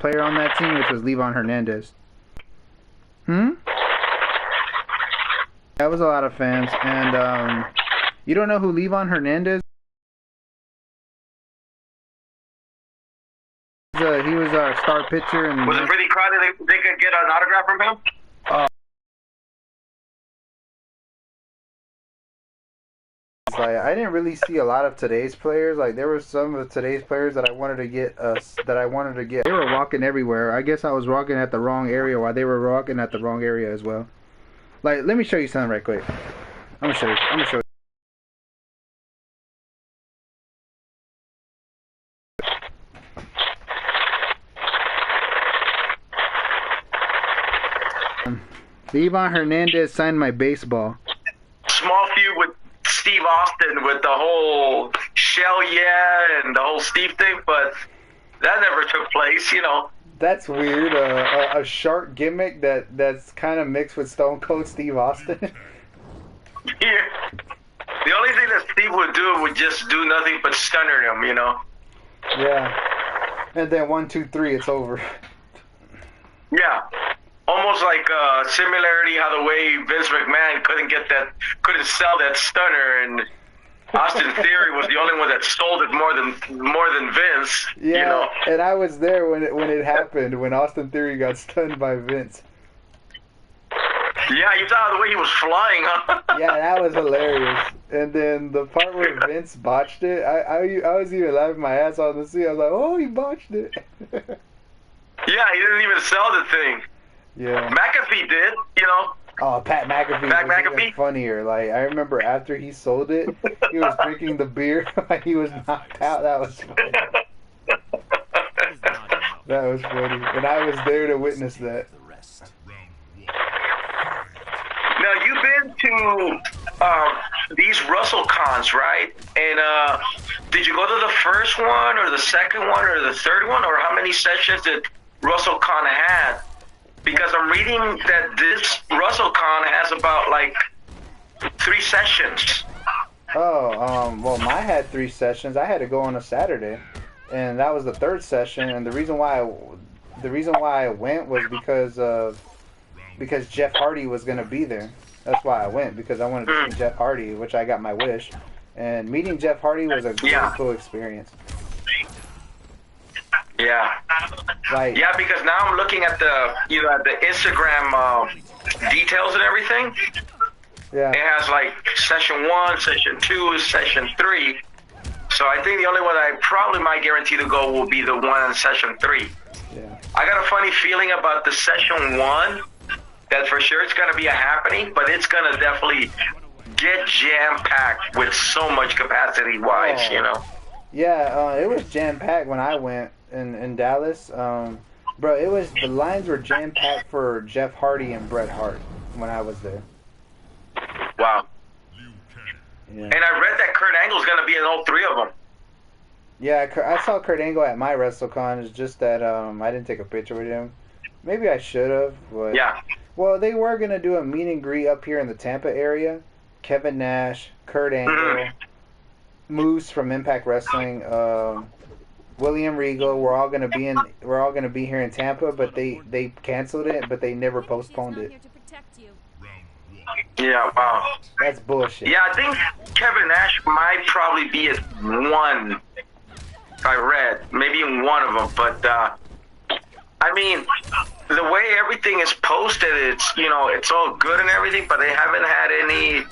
player on that team, which was Levon Hernandez. That was a lot of fans, and you don't know who Levon Hernandez? He was our star pitcher. And was it pretty crowded? They could get an autograph from him. Like, I didn't really see a lot of today's players. Like, there were some of today's players that I wanted to get. They were walking everywhere. I guess I was walking at the wrong area while they were walking at the wrong area as well. Like, let me show you something right quick. I'm gonna show you. Levon Hernandez signed my baseball. Small feud with Steve Austin with the whole shell and the whole Steve thing, but that never took place, you know. That's weird. A shark gimmick that's kind of mixed with Stone Cold Steve Austin. Yeah. The only thing that Steve would do would just do nothing but stunner him, you know. Yeah. And then 1, 2, 3, it's over. Yeah. Almost like similarity how the way Vince McMahon couldn't sell that stunner, and Austin Theory was the only one that sold it more than Vince. Yeah, you know? And I was there when it happened, when Austin Theory got stunned by Vince. Yeah, you saw the way he was flying, huh? Yeah, that was hilarious. And then the part where Vince botched it, I was even laughing my ass off to see. I was like, oh, he botched it. Yeah, he didn't even sell the thing. Yeah. McAfee did, you know. Oh, Pat McAfee was even funnier. Like, I remember after he sold it, he was drinking the beer like he was knocked out. That was funny. That was funny. And I was there to witness that. Now, you've been to these Russell Cons, right? And did you go to the first one or the second one or the third one? Or how many sessions did Russell Con had? Because I'm reading that this Russell Con has about like 3 sessions. Oh, well, mine had 3 sessions. I had to go on a Saturday, and that was the 3rd session. And the reason why I went was because Jeff Hardy was gonna be there. That's why I went, because I wanted to see Jeff Hardy, which I got my wish. And meeting Jeff Hardy was a really cool experience. Yeah. Like, yeah, because now I'm looking at the Instagram details and everything. Yeah. It has like session 1, session 2, session 3. So I think the only one I probably might guarantee to go will be the one in session 3. Yeah. I got a funny feeling about the session 1 that for sure it's gonna be a happening, but it's gonna definitely get jam-packed with so much capacity-wise, you know. Yeah, it was jam-packed when I went in Dallas. Bro, the lines were jam-packed for Jeff Hardy and Bret Hart when I was there. Wow. Yeah. And I read that Kurt Angle's going to be in all 3 of them. Yeah, I saw Kurt Angle at my WrestleCon. It's just that I didn't take a picture with him. Maybe I should have. But yeah. Well, they were going to do a meet and greet up here in the Tampa area. Kevin Nash, Kurt Angle, Moose from Impact Wrestling, William Regal. We're all gonna be here in Tampa, but they canceled it, but they never postponed it. Yeah, wow. That's bullshit. Yeah, I think Kevin Nash might probably be at 1. I read maybe in one of them, but I mean, the way everything is posted, it's all good and everything, but they haven't had any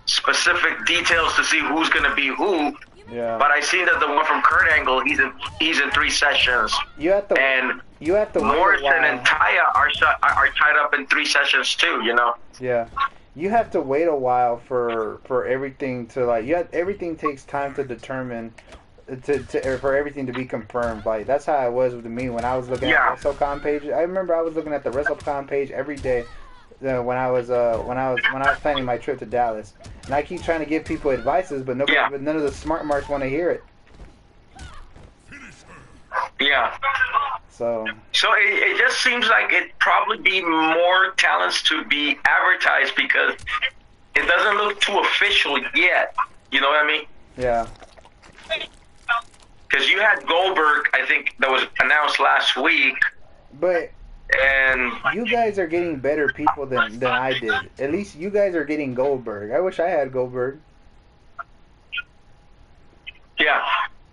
specific details to see who's going to be who. Yeah. But I seen that the one from Kurt Angle, he's in 3 sessions. You have to Morrison and Taya are tied up in 3 sessions too. You know. Yeah. You have to wait a while for everything to everything takes time to determine for everything to be confirmed. Like, that's how it was with me when I was looking at the WrestleCon page. I remember I was looking at the WrestleCon page every day when I was planning my trip to Dallas, and I keep trying to give people advices, but none of the smart marks want to hear it. Yeah. So it just seems like it'd probably be more talents to be advertised because it doesn't look too official yet. You know what I mean? Yeah. Because Because you had Goldberg, I think, that was announced last week. But and you guys are getting better people than I did. At least you guys are getting Goldberg. I wish I had Goldberg. Yeah,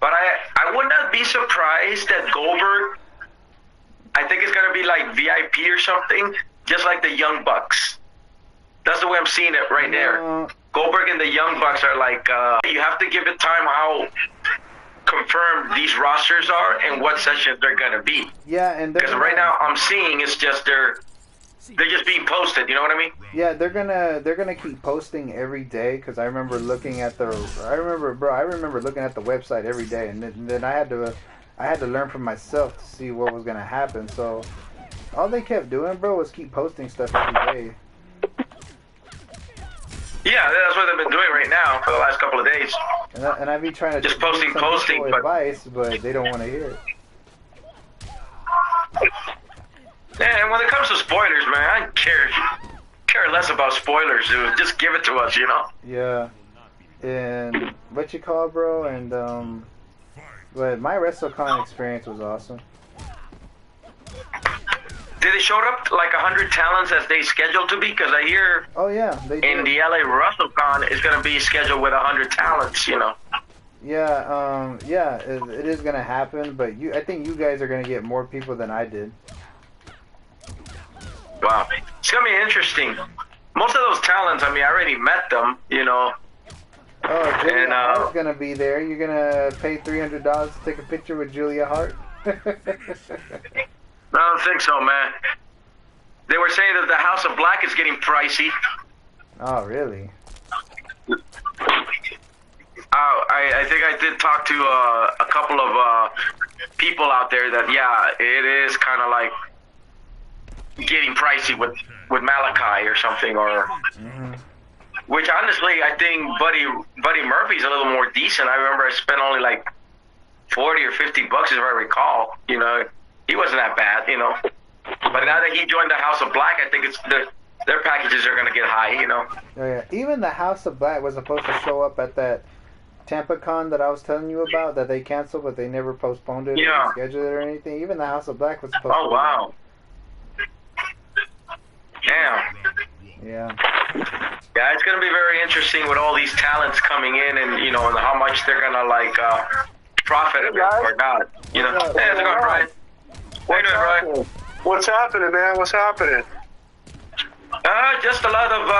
but I would not be surprised that Goldberg, I think it's going to be like VIP or something, just like the Young Bucks. That's the way I'm seeing it right there. Goldberg and the Young Bucks are like, you have to give it time how confirmed these rosters are and what sessions they're going to be. Yeah, and because right now I'm seeing it's just they're just being posted. You know what I mean? Yeah, they're gonna keep posting every day. Because I remember looking at I remember looking at the website every day, and then I had to learn for myself to see what was gonna happen. So all they kept doing, bro, was keep posting stuff every day. Yeah, that's what they've been doing right now for the last couple of days. And I be trying to just posting, but advice, but they don't want to hear it. And when it comes to spoilers, man, I care less about spoilers, dude. Just give it to us, you know? Yeah. And what you call it, bro? And but my WrestleCon experience was awesome. Did they show up like 100 talents as they scheduled to be? Because I hear in the LA WrestleCon it's gonna be scheduled with 100 talents, you know. Yeah, it is gonna happen, but I think you guys are gonna get more people than I did. Wow, it's gonna be interesting. Most of those talents, I mean, I already met them, you know. Oh, Julia Hart's gonna be there. You're gonna pay $300 to take a picture with Julia Hart? I don't think so, man. They were saying that the House of Black is getting pricey. Oh, really? I think I did talk to a couple of people out there that, yeah, it is kind of like getting pricey with Malachi or something, or which honestly I think Buddy Murphy's a little more decent. I remember I spent only like $40 or $50 if I recall. You know, he wasn't that bad, you know. But now that he joined the House of Black, I think it's their packages are gonna get high, you know. Oh yeah, even the House of Black was supposed to show up at that TampaCon that I was telling you about that they canceled, but they never postponed it or rescheduled it or anything. Even the House of Black was supposed to. Oh wow. Damn. Yeah. Yeah, it's gonna be very interesting with all these talents coming in, and you know, and how much they're gonna like profit of it or not. You know. Hey, how's it going, Brian? How you doing, Brian? What's happening, man? What's happening? Just a lot of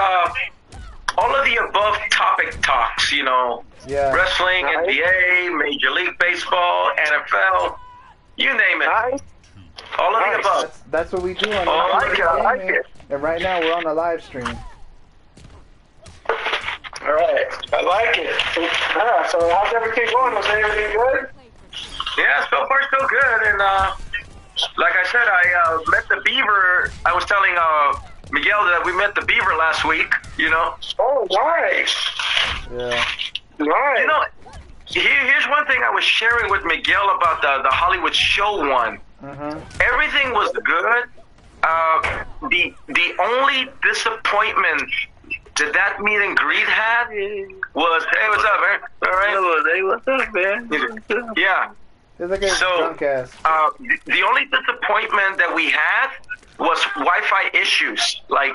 all of the above topic talks. You know, wrestling, NBA, Major League Baseball, NFL, you name it. All of the above. That's what we do on I like it. And right now we're on a live stream. All right, I like it. Yeah, so how's everything going? Was everything good? Yeah, so far so good. And like I said, I met the Beaver. I was telling Miguel that we met the Beaver last week. You know. Oh, nice. Yeah. Nice. You know, here's one thing I was sharing with Miguel about the Hollywood show one. Everything was good. The only disappointment that meet and greet had was, hey, what's up, man? All right. Hey, what's up, man? Yeah. So, the only disappointment that we had was Wi-Fi issues. Like,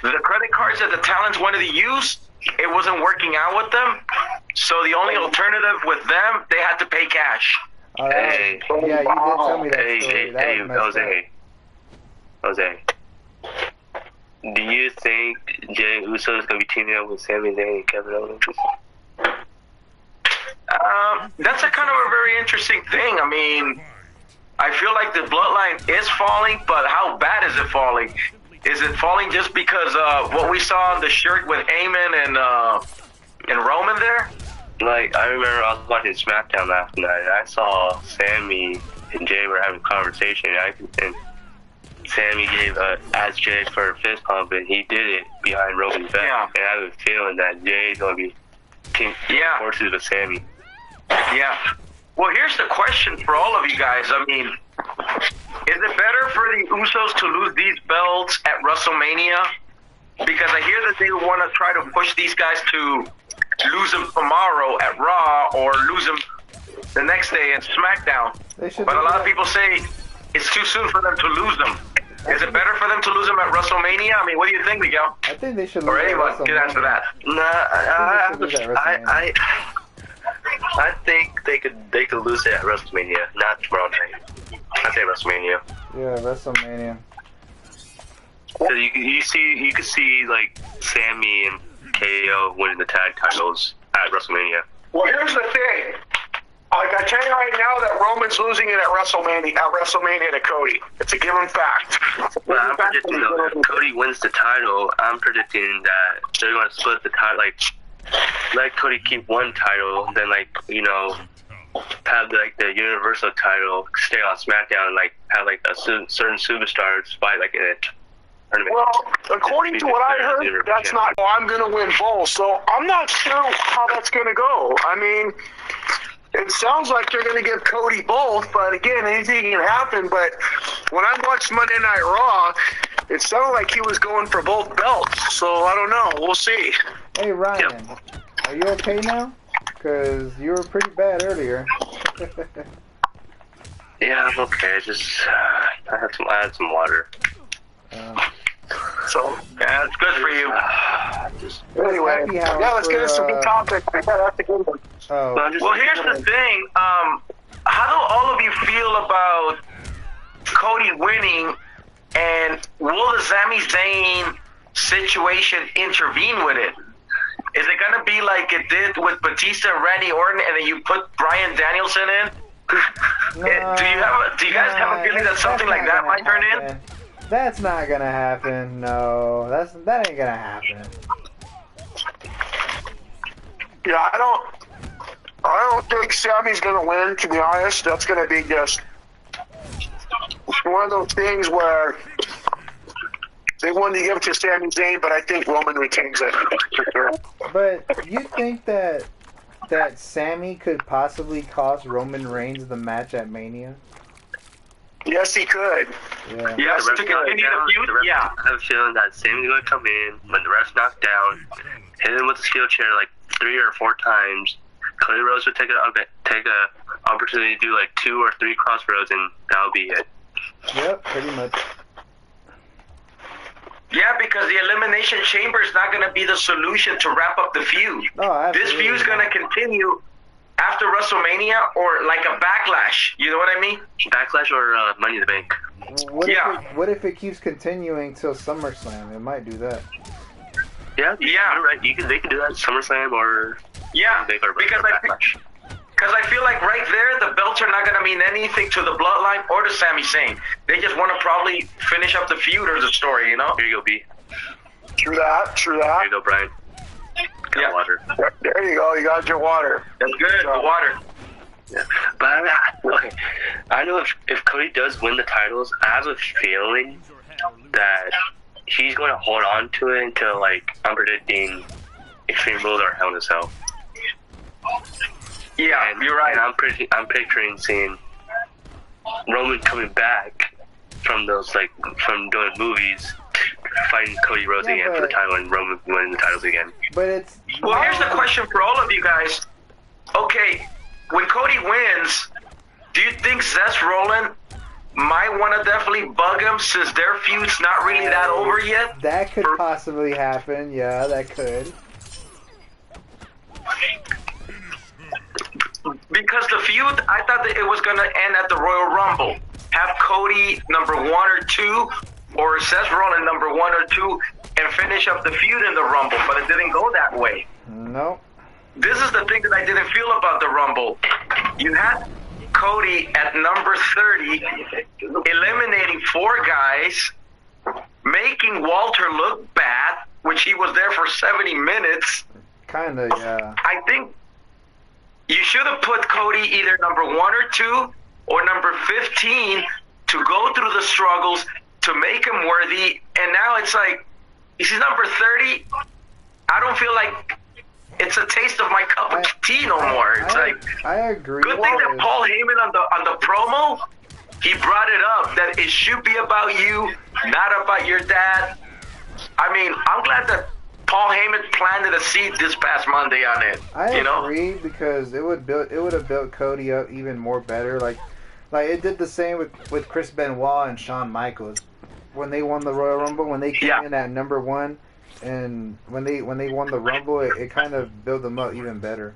the credit cards that the talents wanted to use, it wasn't working out with them. So the only alternative with them, they had to pay cash. Hey, yeah, you did tell me that story. Hey, Jose. Do you think Jey Uso is going to be teaming up with Sami Zayn and Kevin Owens? That's a kind of a very interesting thing. I mean, I feel like the bloodline is falling, but how bad is it falling? Is it falling just because what we saw on the shirt with Eamon and Roman there? Like, I remember I was watching SmackDown last night. I saw Sammy and Jay were having a conversation. And Sammy asked Jay for a fist pump, and he did it behind Roman's back. Yeah. And I have a feeling that Jay's going to be forces with Sammy. Yeah. Well, here's the question for all of you guys. I mean, is it better for the Usos to lose these belts at WrestleMania? Because I hear that they want to try to push these guys to lose them tomorrow at Raw or lose them the next day in SmackDown. But a lot of people say it's too soon for them to lose them. Is it better for them to lose them at WrestleMania? I mean, what do you think, Miguel? I think they should lose. Or anyone can answer that. I think they could lose it at WrestleMania, not tomorrow night. I say WrestleMania. Yeah, WrestleMania. So you could see like Sammy and KO winning the tag titles at WrestleMania. Well, here's the thing. Like, I tell you right now that Roman's losing it at WrestleMania to Cody. It's a given fact. Well, I'm predicting though, if Cody wins the title, I'm predicting that they're going to split the title, like, let Cody keep one title, then, like, you know, have, like, the Universal title stay on SmackDown, and, like, have, like, a certain superstars fight, like, in it. Well, according to what I heard, that's not. I'm going to win both, so I'm not sure how that's going to go. I mean, it sounds like they're going to give Cody both, but again, anything can happen. But when I watched Monday Night Raw, it sounded like he was going for both belts. So I don't know. We'll see. Hey, Ryan, are you okay now? Because you were pretty bad earlier. Yeah, I'm okay. Just I had some water. So yeah, it's good for you. Anyway, yeah, let's get into some good topics. Yeah, that's a good one. Oh. Well, here's the thing. How do all of you feel about Cody winning, and will the Sami Zayn situation intervene with it? Is it going to be like it did with Batista and Randy Orton, and then you put Bryan Danielson in? Do you guys have a feeling that something like that might turn in? That's not gonna happen. No, that ain't gonna happen. Yeah, I don't think Sammy's gonna win. To be honest, that's gonna be just one of those things where they wanted to give it to Sami Zayn, but I think Roman retains it. But you think that Sammy could possibly cost Roman Reigns the match at Mania? Yes, he could. Yeah. Yes, to continue the feud. Yeah. I have a feeling that Sammy's going to come in when the ref's knocked down, hit him with the steel chair like 3 or 4 times. Cody Rhodes would take a opportunity to do like 2 or 3 crossroads, and that'll be it. Yep, pretty much. Yeah, because the Elimination Chamber is not going to be the solution to wrap up the feud. Oh, this feud is going to continue after WrestleMania, or like a Backlash. You know what I mean? Backlash or Money in the Bank. What if it keeps continuing till SummerSlam? It might do that. Yeah, you're right. They can do that at SummerSlam or Backlash. Because I feel like right there, the belts are not going to mean anything to the Bloodline or to Sami Zayn. They just want to probably finish up the feud or the story, you know? Here you go, B. True that. Here you go, Brian. Got water. There you go. You got your water. That's good. The water. Yeah. But okay, I know if Cody does win the titles, I have a feeling that he's going to hold on to it until, like, I'm predicting Extreme Rules or Hell in a Cell. Yeah, and, you're right. And I'm picturing seeing Roman coming back from those, like, from doing movies, fighting Cody Rhodes again for the title, and Roman winning the titles again. But it's... Well, here's the question for all of you guys. Okay, when Cody wins, do you think Seth Rollins might want to definitely bug him since their feud's not really that over yet? That could possibly happen. Yeah, that could. Because the feud, I thought that it was going to end at the Royal Rumble. Have Cody number 1 or 2, or Seth Rollins number 1 or 2, and finish up the feud in the Rumble. But it didn't go that way. No. This is the thing that I didn't feel about the Rumble. You had Cody at number 30, eliminating 4 guys, making Walter look bad, which he was there for 70 minutes. Kinda, yeah. I think you should have put Cody either number 1 or 2 or number 15 to go through the struggles to make him worthy. And now it's like, he's number 30. I don't feel like it's a taste of my cup of tea no more. It's I agree. Good thing that Paul Heyman on the promo, he brought it up that it should be about you, not about your dad. I mean, I'm glad that Paul Heyman planted a seed this past Monday on it. I know? agree because it would have built Cody up even more better. Like it did the same with Chris Benoit and Shawn Michaels when they won the Royal Rumble, when they came in at number 1, and when they won the Rumble, it kind of built them up even better.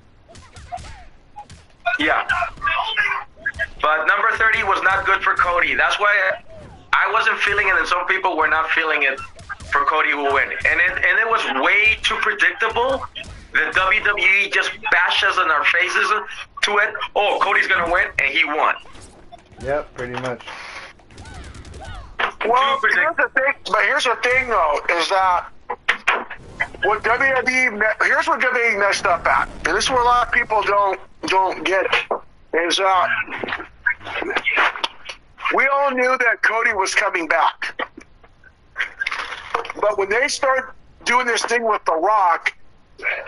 Yeah. But number 30 was not good for Cody. That's why I wasn't feeling it, and some people were not feeling it for Cody to win. And it was way too predictable. The WWE just bashes in our faces to it. Oh, Cody's going to win, and he won. Yep, pretty much. Well, here's the thing, though, is that what here's what WWE messed up at, and this is where a lot of people don't get it, is we all knew that Cody was coming back. But when they start doing this thing with The Rock,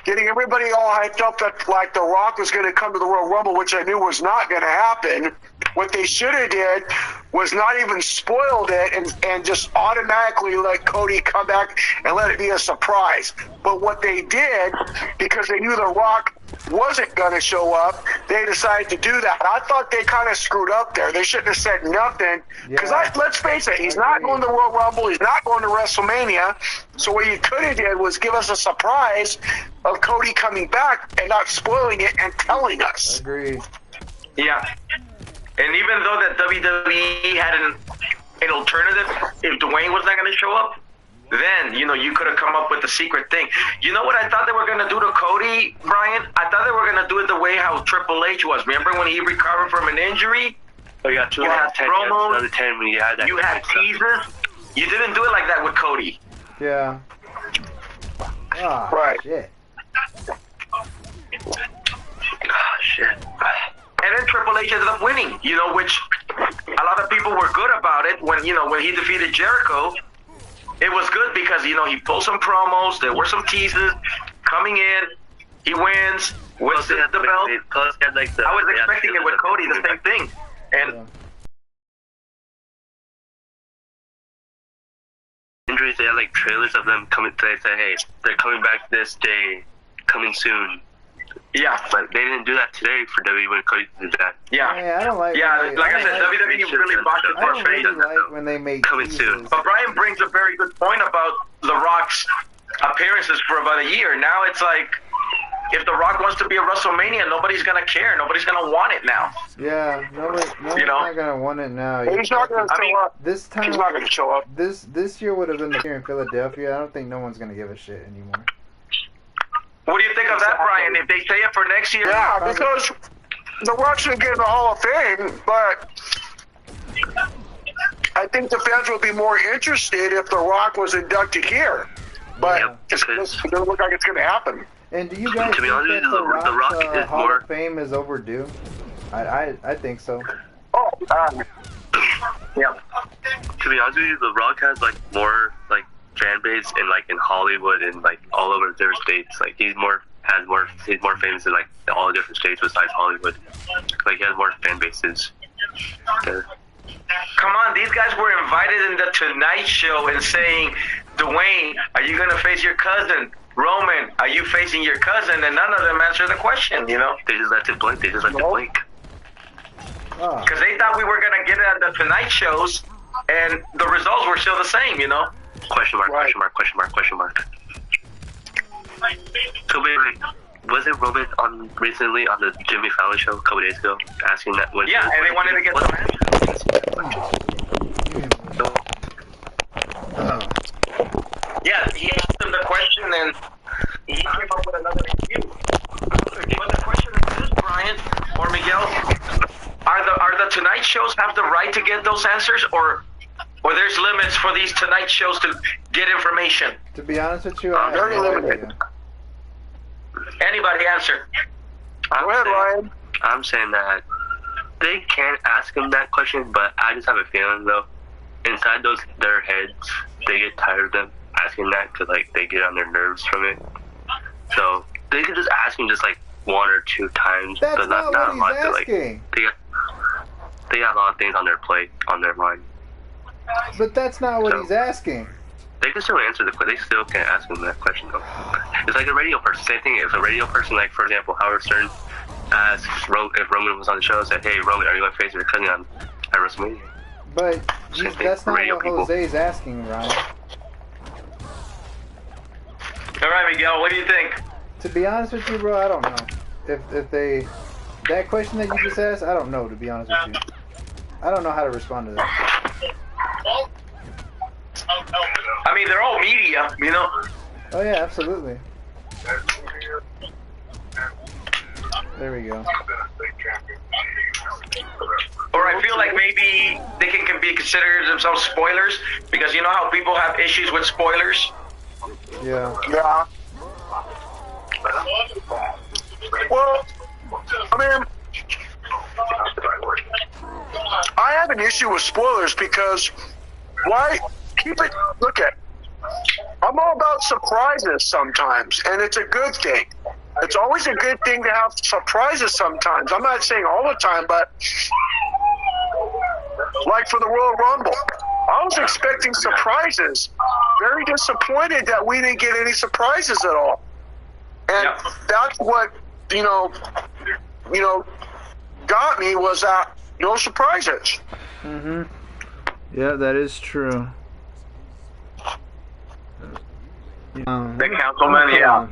getting everybody all hyped up that like The Rock was going to come to the Royal Rumble, which I knew was not going to happen, what they should have did was not even spoiled it and just automatically let Cody come back and let it be a surprise. But what they did, because they knew The Rock wasn't going to show up, they decided to do that. I thought they kind of screwed up there. They shouldn't have said nothing. Because let's face it, he's not going to the Royal Rumble. He's not going to WrestleMania. So what you could have did was give us a surprise of Cody coming back and not spoiling it and telling us. Agreed. Yeah. And even though that WWE had an alternative, if Dwayne was not going to show up, then, you could have come up with the secret thing. You know what I thought they were going to do to Cody, Brian? I thought they were going to do it the way how Triple H was. Remember when he recovered from an injury? Oh, yeah, you had promos, another 10 when you had that. You had teasers. You didn't do it like that with Cody. Yeah. Oh, right. Shit. Oh, shit. And then Triple H ended up winning, which a lot of people were good about it when he defeated Jericho. It was good because, he pulled some promos, there were some teases coming in, he wins, wins the belt. Plus, he had, I was expecting it with Cody, the same thing. And injuries, they had trailers of them coming. They say, hey, they're coming back this day, coming soon. Yeah, but they didn't do that today for WWE when Cody did that. Yeah, I don't like. Like I said, WWE really botched it for I don't really like when they make coming soon. But Brian brings a very good point about The Rock's appearances for about a year. Now it's like, if The Rock wants to be at WrestleMania, nobody's gonna care. Nobody's gonna want it now. Yeah, nobody's not gonna want it now. He's not gonna show up. This time, he's not gonna show up. This year would have been here in Philadelphia. I don't think no one's gonna give a shit anymore. What do you think of that, Brian? If they say it for next year? Yeah, because The Rock's going to get in the Hall of Fame, but I think the fans would be more interested if The Rock was inducted here. But it doesn't look like it's going to happen. And do you guys to be think honest, that the Rock is Hall more... of Fame is overdue? I think so. Oh, yeah. To be honest with you, The Rock has more fan base in Hollywood and all over different states. He's more famous in all the different states besides Hollywood. He has more fan bases. Come on, these guys were invited in the Tonight Show and saying, Dwayne, are you gonna face your cousin? Roman, are you facing your cousin? And none of them answered the question. They just let it blink. Because they thought we were gonna get it at the Tonight shows, and the results were still the same. Question mark, question mark, question mark, question mark. So wait, wasn't Roman recently on the Jimmy Fallon show a couple days ago asking that when? Yeah, and they wanted to get some answers. Yeah, he asked him the question, and he came up with another review. But the question is this, Brian or Miguel, are the Tonight shows have the right to get those answers, or there's limits for these Tonight shows to get information? To be honest with you, I'm very limited. Anybody answer? Go ahead, Ryan. I'm saying that they can ask him that question, but I just have a feeling though, inside their heads, they get tired of them asking that because they get on their nerves from it. So they could just ask him just one or two times, That's but not not a what lot. he's asking. They got a lot of things on their plate, on their mind. But that's not what he's asking. They can still answer the question. They still can't ask him that question though. It's like a radio person. Same thing. If a radio person, like for example, Howard Stern asked if Roman was on the show, said, "Hey Roman, are you going to face your cousin at WrestleMania?" But that's not what Jose's asking, Ryan. All right, Miguel, what do you think? To be honest with you, bro, I don't know. If they that question that you just asked, I don't know. To be honest with you, I don't know how to respond to that. I mean, they're all media, you know. Oh yeah, absolutely. There we go. Or I feel like maybe they can be considered themselves spoilers because you know how people have issues with spoilers. Yeah. Yeah. Well, I mean, I have an issue with spoilers because why keep it? Look at. I'm all about surprises sometimes, and it's a good thing. It's always a good thing to have surprises sometimes. I'm not saying all the time, but like for the Royal Rumble, I was expecting surprises. Very disappointed that we didn't get any surprises at all. And that's what, got me was that no surprises. Mhm. Yeah, that is true. The councilman, yeah.